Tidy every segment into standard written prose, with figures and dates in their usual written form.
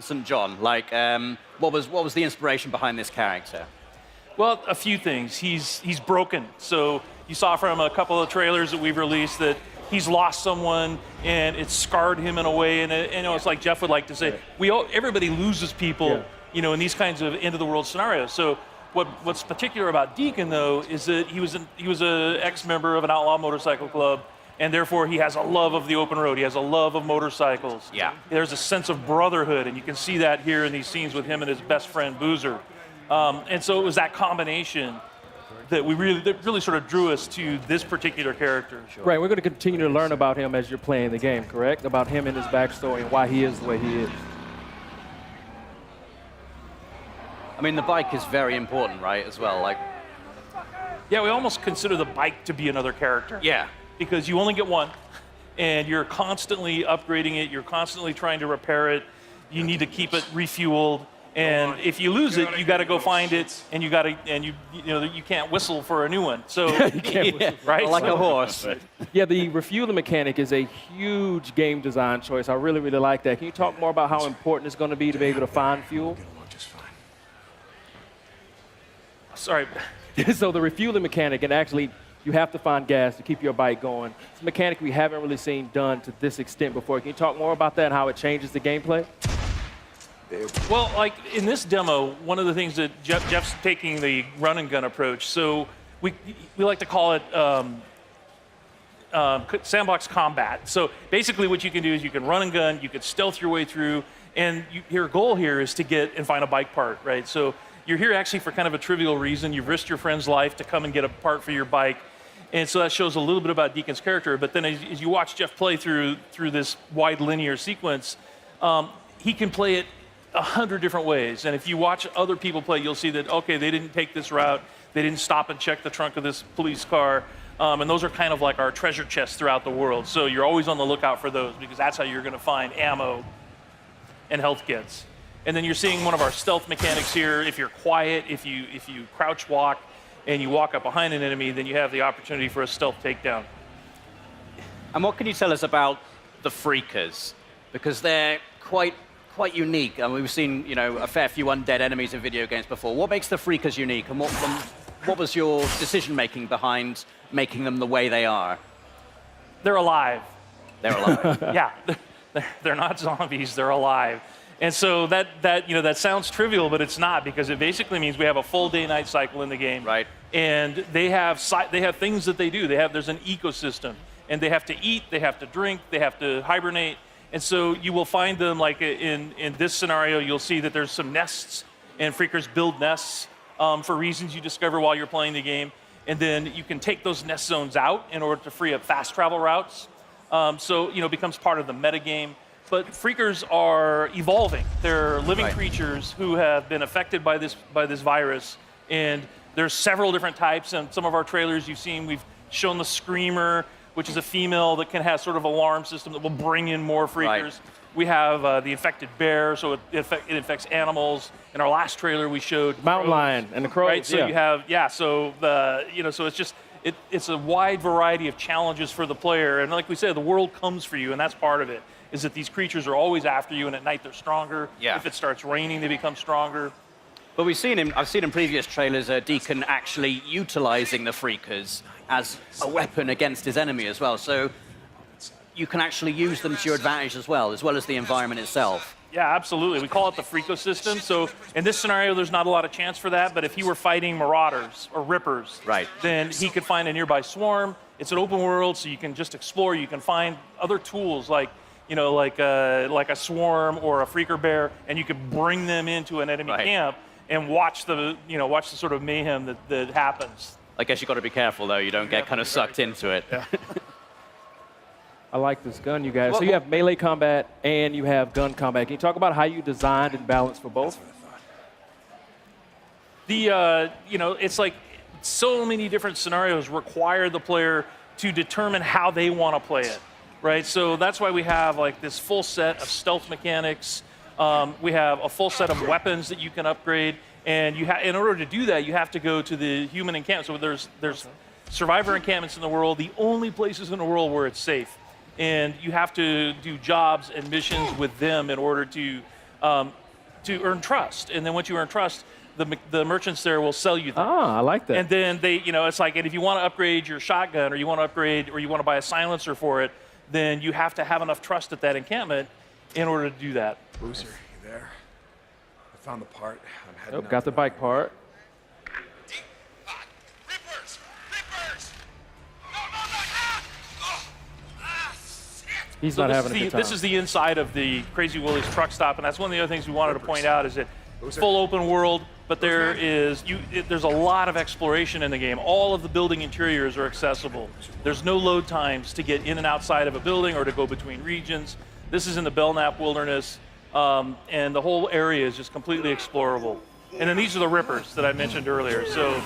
St. John? Like, what was the inspiration behind this character? Well, a few things. He's broken. So you saw from a couple of trailers that we've released that he's lost someone and it's scarred him in a way. And it's like Jeff would like to say, everybody loses people, in these kinds of end of the world scenarios. So what's particular about Deacon though is that he was an ex-member of an outlaw motorcycle club. And therefore, he has a love of the open road. He has a love of motorcycles. Yeah. There's a sense of brotherhood, and you can see that here in these scenes with him and his best friend, Boozer. And so it was that combination that really sort of drew us to this particular character. Right, we're going to continue to learn about him as you're playing the game, correct? About him and his backstory and why he is the way he is. I mean, the bike is very important, right, as well? Like, yeah, we almost consider the bike to be another character. Yeah. Because you only get one, and you're constantly upgrading it. You're constantly trying to repair it. You need to keep it refueled, and if you lose it, you got to go find it, and you can't whistle for a new one. So, right? Like a horse. Yeah, the refueling mechanic is a huge game design choice. I really, really like that. Can you talk more about how important it's going to be to be able to find fuel? Sorry. So the refueling mechanic, and actually, you have to find gas to keep your bike going. It's a mechanic we haven't really seen done to this extent before. Can you talk more about that and how it changes the gameplay? Well, like in this demo, one of the things that Jeff's taking the run and gun approach. So we like to call it sandbox combat. So basically what you can do is you can run and gun, you can stealth your way through, and your goal here is to get and find a bike part, right? So you're here actually for kind of a trivial reason. You've risked your friend's life to come and get a part for your bike. And so that shows a little bit about Deacon's character. But then as you watch Jeff play through this wide linear sequence, he can play it 100 different ways. And if you watch other people play, you'll see that, okay, they didn't take this route. They didn't stop and check the trunk of this police car. And those are kind of like our treasure chests throughout the world. So you're always on the lookout for those because that's how you're going to find ammo and health kits. And then you're seeing one of our stealth mechanics here. If you're quiet, if you crouch walk, and you walk up behind an enemy, then you have the opportunity for a stealth takedown. And what can you tell us about the Freakers? Because they're quite unique. And we've seen, a fair few undead enemies in video games before. What makes the Freakers unique, and what was your decision-making behind making them the way they are? They're alive. They're alive. Yeah, they're not zombies. They're alive. And so that sounds trivial, but it's not, because it basically means we have a full day-night cycle in the game. Right. And they have things that they do. There's an ecosystem, and they have to eat, they have to drink, they have to hibernate. And so you will find them, like in this scenario, you'll see that there's some nests, and Freakers build nests for reasons you discover while you're playing the game. And then you can take those nest zones out in order to free up fast travel routes. So it becomes part of the metagame. But Freakers are evolving. They're living creatures who have been affected by this virus, and there's several different types. And some of our trailers you've seen, we've shown the Screamer, which is a female that can have sort of alarm system that will bring in more Freakers. Right. We have the infected bear, so it infects animals. In our last trailer, we showed mountain lion and the crows. Right, so you have so it's just. It's a wide variety of challenges for the player, and like we said, the world comes for you, and that's part of it. Is that these creatures are always after you, and at night they're stronger. Yeah. If it starts raining, they become stronger. But I've seen in previous trailers Deacon actually utilizing the Freakers as a weapon against his enemy as well. So you can actually use them to your advantage as well as the environment itself. Yeah, absolutely. We call it the Freakosystem. So in this scenario, there's not a lot of chance for that, but if he were fighting Marauders or Rippers, then he could find a nearby swarm. It's an open world, so you can just explore. You can find other tools like a swarm or a Freaker bear, and you could bring them into an enemy camp and watch the sort of mayhem that happens. I guess you've got to be careful, though. You don't get kind of sucked into it. Yeah. I like this gun, you guys. So you have melee combat and you have gun combat. Can you talk about how you designed and balanced for both? It's like so many different scenarios require the player to determine how they want to play it, right? So that's why we have like this full set of stealth mechanics. We have a full set of weapons that you can upgrade, and in order to do that, you have to go to the human encampment. So there's survivor encampments in the world, the only places in the world where it's safe. And you have to do jobs and missions with them in order to to earn trust. And then once you earn trust, the merchants there will sell you things. Ah, I like that. And then they, it's like, and if you want to upgrade your shotgun, or you want to upgrade, or you want to buy a silencer for it, then you have to have enough trust at that encampment in order to do that. Boozer, you there? I found the part. I'm heading Nope, out got the to bike part. Rippers! Rippers! No, no, no! Ah! Oh! Ah, shit! He's So not having a good time. this is the inside of the Crazy Willie's truck stop, and that's one of the other things we wanted to point out is that it's full open world, but there's a lot of exploration in the game. All of the building interiors are accessible. There's no load times to get in and outside of a building or to go between regions. This is in the Belknap Wilderness, and the whole area is just completely explorable. And then these are the Rippers that I mentioned earlier. So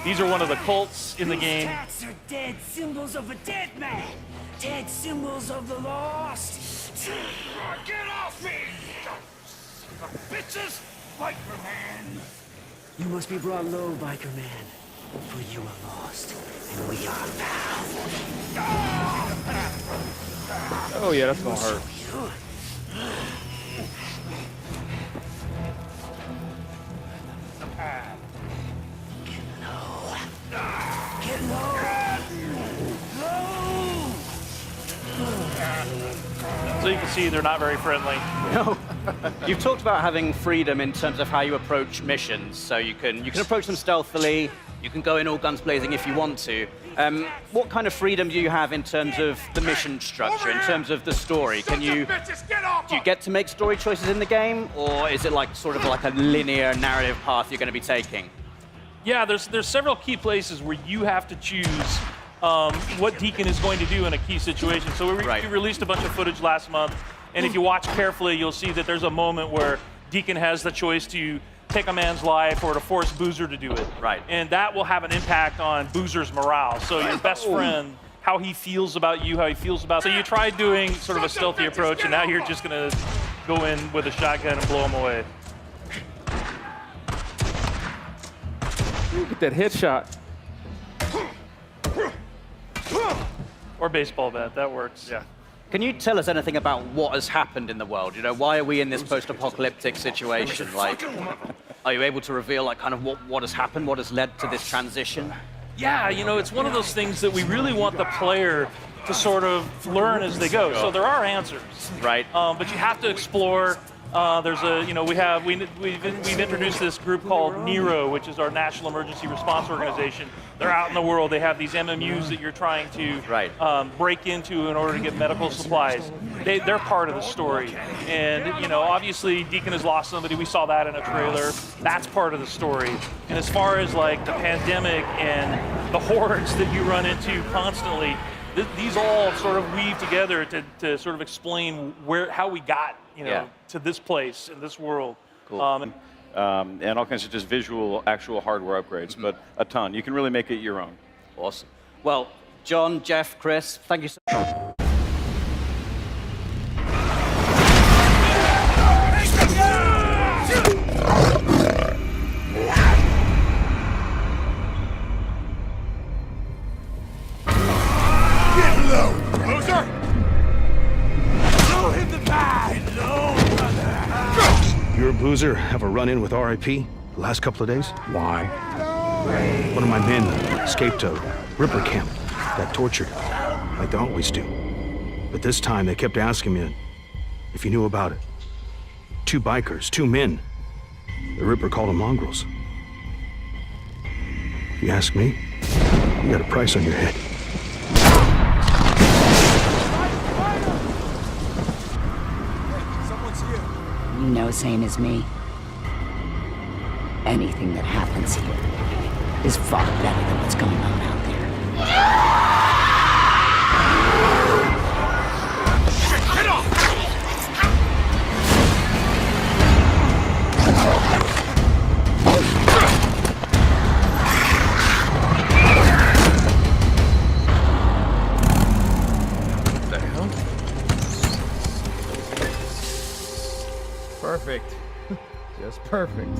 these are one of the cults in the game. Tats are dead symbols of a dead man. Dead symbols of the lost. Get off me! Bitches! Biker man! You must be brought low, biker man. For you are lost, and we are found. Oh yeah, that's gonna hurt. Get low! So you can see they're not very friendly. No. You've talked about having freedom in terms of how you approach missions. So you can approach them stealthily. You can go in all guns blazing if you want to. What kind of freedom do you have in terms of the mission structure, in terms of the story? Do you get to make story choices in the game, or is it like sort of like a linear narrative path you're going to be taking? Yeah, there's several key places where you have to choose what Deacon is going to do in a key situation. So we released a bunch of footage last month, and if you watch carefully, you'll see that there's a moment where Deacon has the choice to take a man's life or to force Boozer to do it. Right. And that will have an impact on Boozer's morale. So your best friend, how he feels about you, how he feels about. So you tried doing sort of a stealthy approach, and now you're just going to go in with a shotgun and blow him away. Get that headshot. Or baseball bat, that works. Yeah. Can you tell us anything about what has happened in the world? Why are we in this post-apocalyptic situation? Like, are you able to reveal like kind of what has happened, what has led to this transition? Yeah, it's one of those things that we really want the player to sort of learn as they go. So there are answers, Right. but you have to explore. There's a, we've introduced this group called NERO, which is our National Emergency Response Organization. They're out in the world. They have these MMUs that you're trying to break into in order to get medical supplies. They're part of the story. And, obviously Deacon has lost somebody. We saw that in a trailer. That's part of the story. And as far as like the pandemic and the hordes that you run into constantly, these all sort of weave together to sort of explain how we got, to this place in this world. Cool. And all kinds of just visual, actual hardware upgrades, but a ton. You can really make it your own. Awesome. Well, John, Jeff, Chris, thank you so much. Get low, Boozer! Low hit the bag! Low, brother! You or Boozer have a run-in with RIP the last couple of days? Why? One of my men escaped a Ripper camp, got tortured, like they always do. But this time they kept asking me if you knew about it. 2 bikers, 2 men. The Ripper called them mongrels. If you ask me, you got a price on your head. Someone's here. You know, same as me. Anything that happens here is far better than what's going on out there. Perfect. Just perfect.